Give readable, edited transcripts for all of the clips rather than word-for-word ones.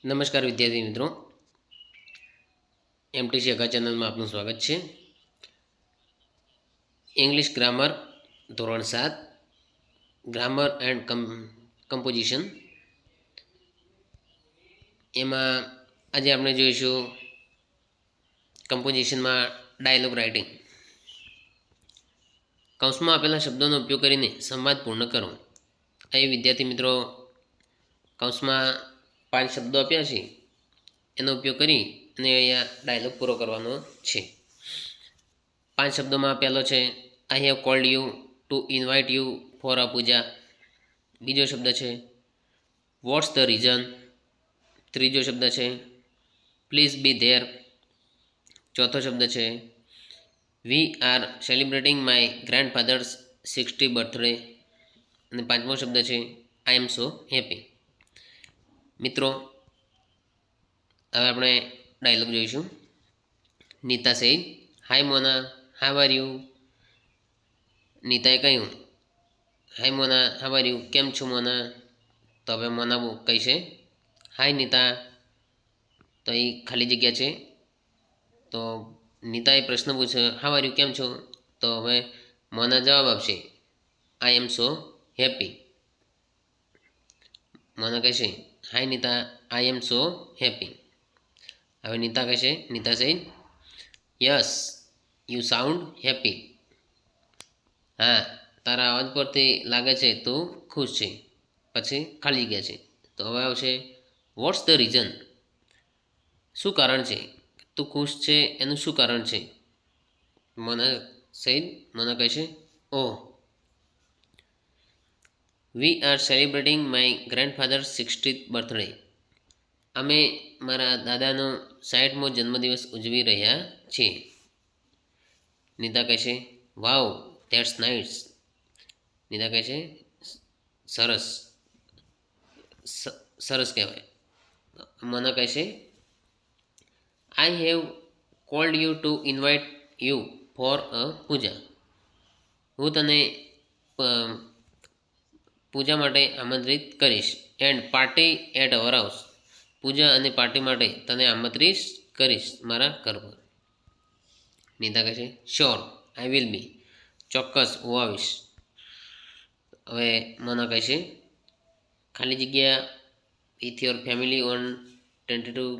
નમસ્કાર વિદ્યાર્થી મિત્રો, એમટીસી અગા ચેનલમાં આપનું સ્વાગત છે. ઇંગ્લિશ ગ્રામર ધોરણ 7 ગ્રામર એન્ડ કમ્પોઝિશન એમાં આજે આપણે જોઈશું કમ્પોઝિશનમાં ડાયલોગ રાઇટિંગ. કૌંસમાં આપેલા શબ્દોનો ઉપયોગ કરીને સંવાદ પૂર્ણ કરો. અહીં વિદ્યાર્થી મિત્રો કૌંસમાં 5 શબ્દો આપ્યા છે, એનો ઉપયોગ કરી અને અહીંયા ડાયલોગ પૂરો કરવાનો છે. 5 શબ્દોમાં પહેલો છે I have called you to invite you for a puja. બીજો શબ્દ છે વોટ્સ ધ રીઝન. ત્રીજો શબ્દ છે પ્લીઝ બી ધેર. ચોથો શબ્દ છે we are celebrating my grandfather's 60th birthday. અને પાંચમો શબ્દ છે આઈ એમ સો હેપી. મિત્રો, હવે આપણે ડાયલોગ જોઈશું. Neeta said, hi Mona, how are you. નીતાએ કહ્યું, hi Mona, how are you, કેમ છો મોના? તો હવે મોના કહીશે હાય નીતા. તો એ ખાલી જગ્યા છે, તો નીતાએ પ્રશ્ન પૂછ્યો હાવ આર યુ, કેમ છો? તો હવે મોના જવાબ આપશે આઈ એમ સો હેપી. મોના કહેશે હાય નીતા, આઈ એમ સો હેપી. હવે નીતા કહેશે, Nita said yes you sound happy. હા, તારા અવાજ પરથી લાગે છે તું ખુશ છે. પછી ખાલી ગયા છે. તો હવે આવશે વોટ્સ ધ રીઝન. શું કારણ છે? તું ખુશ છે એનું શું કારણ છે? મોના સેઇડ, મોના કહેશે oh, we are celebrating my grandfather's 60th birthday. અમે મારા દાદાનો 60મો જન્મદિવસ ઉજવી રહ્યા છીએ. નીતા કહેશે વાવ ધેટ્સ નાઇસ. નીતા કહેશે સરસ, સરસ કહેવાય. મોના કહેશે I have called you to invite you for a puja. હું તને પૂજા માટે આમંત્રિત કરીશ. And party at our house. Puja અને પાર્ટી માટે તને આમંત્રિત કરીશ મારા ઘર પર. નીતા કહે છે શ્યોર આઈ વિલ બી. ચોક્કસ હું આવીશ. હવે મોના કહે છે ખાલી જગ્યા with your family on 22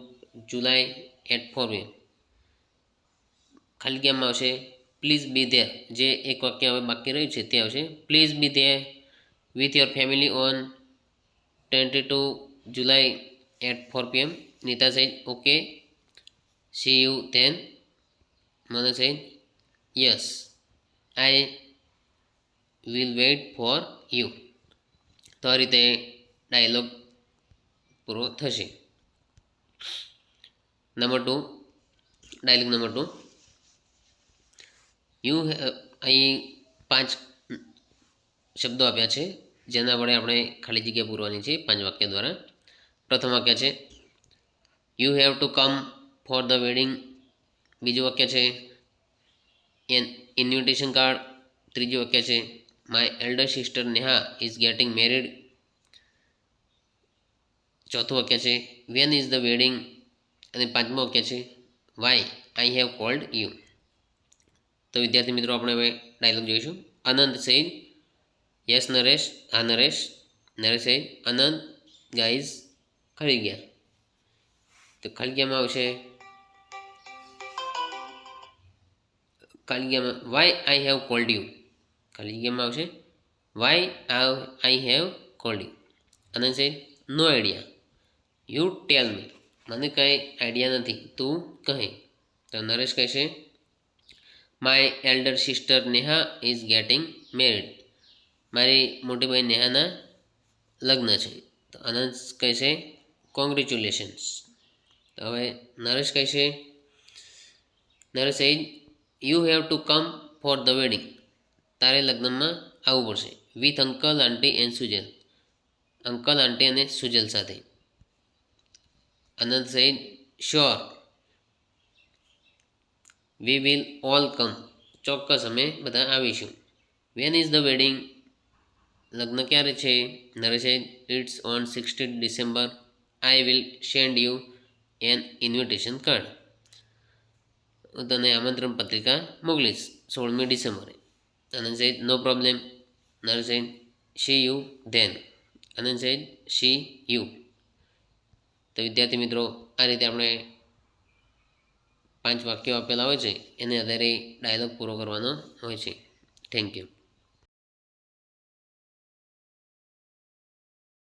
July at 4 PM. ખાલી જગ્યામાં આવશે પ્લીઝ બી ધેર. જે એક વાક્ય હવે બાકી રહ્યું છે તે આવશે please be there with your family on 22 July at 4 PM. Nita said, okay, see you then. Mona said, yes, I will wait for you. તો આ રીતે ડાયલોગ પૂરો થશે. Number 2, dialogue number 2. અહીં 5 શબ્દો આપ્યા છે, જેના વડે આપણે ખાલી જગ્યા પૂરવાની છે 5 વાક્ય દ્વારા. પ્રથમ વાક્ય છે you have to come for the wedding. બીજું વાક્ય છે એન ઇન્વિટેશન કાર્ડ. ત્રીજું વાક્ય છે my elder sister Neha is getting married. ચોથું વાક્ય છે વેન ઇઝ ધ વેડિંગ. અને પાંચમું વાક્ય છે why I have called you. તો વિદ્યાર્થી મિત્રો, આપણે હવે ડાયલોગ જોઈશું. Anand said yes Naresh. હા નરેશ. નરેશ સેઇડ આનંદ ગાઈઝ ખાલી ગયા. તો ખાલી ગયામાં આવશે ખાલી ગયામાં why I have called you. ખાલી ગયામાં આવશે why I have called you. Anand said no idea. You tell me. મને કંઈ આઈડિયા નથી, તું કહે. તો નરેશ કહેશે my elder sister Neha is getting married. મારી મોટી બહેન નેહાના લગ્ન છે. તો આનંદ કહેશે કોંગ્રેચ્યુલેશન્સ. તો હવે નરેશ કહેશે Naresh said you have to come for the wedding. તારે લગ્નમાં આવવું પડશે with uncle aunty and Sujal. Uncle aunty અને સુજલ સાથે. Anand said sure we will all come. ચોક્કસ અમે બધા આવીશું. When is the wedding. લગ્ન ક્યારે છે? Naresh said it's on 16th December. I will send you an invitation card. હું તને આમંત્રણ પત્રિકા મોકલીશ 16મી ડિસેમ્બરે. આનંદ સહિત નો પ્રોબ્લેમ. નર સહિત સી યુ ધેન. આનંદ સહિત સી યુ. તો વિદ્યાર્થી મિત્રો, આ રીતે આપણે 5 વાક્યો આપેલા હોય છે એને આધારે ડાયલોગ પૂરો કરવાનો હોય છે. Thank you.